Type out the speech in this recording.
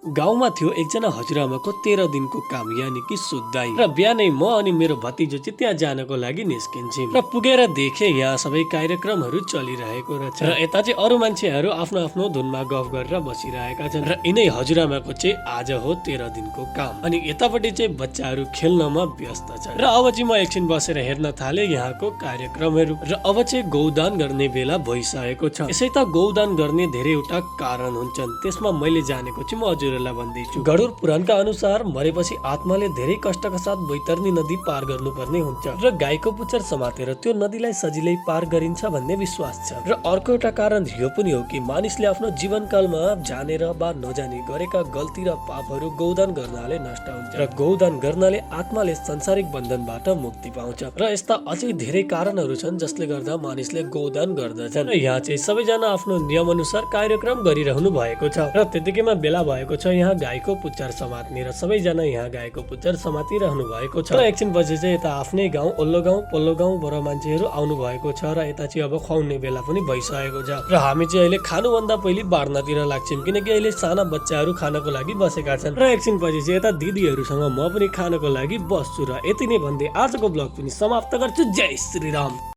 गाउँमा थियो एकजना हजुरआमाको 13 दिनको काम यानि कि सुत्दाई र बिहानै म अनि मेरो भतिजो चाहिँ त्यहाँ जानको लागि निस्किन्छौँ र पुगेर देखे यहाँ सबै कार्यक्रमहरू चलिरहेको रहेछ र यता चाहिँ अरू मान्छेहरू आफ्नो आफ्नो धुनमा गफ गरेर बसिरहेका छन् र यिनै हजुरआमाको चाहिँ आज हो 13 दिनको काम अनि यतापट्टि चाहिँ बच्चाहरू खेल्नमा व्यस्त छन् र अब चाहिँ म एकछिन बसेर हेर्न थाले यहाँको कार्यक्रमहरू र अब चाहिँ गौदान गर्ने बेला भइसकेको छ। यसै त गौदान गर्ने धेरैवटा कारण हुन्छन्, त्यसमा मैले जानेको चाहिँ म हजुरहरूलाई भन्दैछु। गरुड पुराणका अनुसार मरेपछि आत्माले धेरै कष्टका साथ बैतरणी नदी पार गर्नुपर्ने हुन्छ र गाईको पुच्छर समातेर त्यो नदीलाई सजिलै पार गरिन्छ भन्ने विश्वास छ। र अर्को एउटा कारण यो पनि हो कि मानिसले आफ्नो जीवनकालमा जानेर वा नजानी गरेका गल्ती र पापहरू गौदान गर्नाले नष्ट हुन्छ र गौदान गर्नाले आत्माले संसारिक बन्धनबाट मुक्ति पाउँछ र यस्ता अझै धेरै कारणहरू छन् जसले गर्दा मानिसले गौदान गर्दछन्। र यहाँ चाहिँ सबैजना आफ्नो नियम अनुसार कार्यक्रम गरिरहनु भएको छ र त्यतिकैमा बेला भएको छ यहाँ गाईको पुच्छर समात्ने र सबैजना यहाँ गाईको पुच्छर समातिरहनु भएको छ र एकछिन पछि चाहिँ यता आफ्नै गाउँ ओल्लो गाउँ पल्लो गाउँबाट मान्छेहरू आउनु भएको छ र यता चाहिँ अब खुवाउने बेला पनि भइसकेको छ र हामी चाहिँ अहिले खानुभन्दा पहिले बार्नातिर लाग्छौँ किनकि अहिले साना बच्चाहरू खानको लागि बसेका छन् र एकछिन पछि चाहिँ यता दिदीहरूसँग म पनि खानको लागि बस्छु र यति नै भन्दै आजको ब्लग पनि समाप्त गर्छु। जय श्री राम।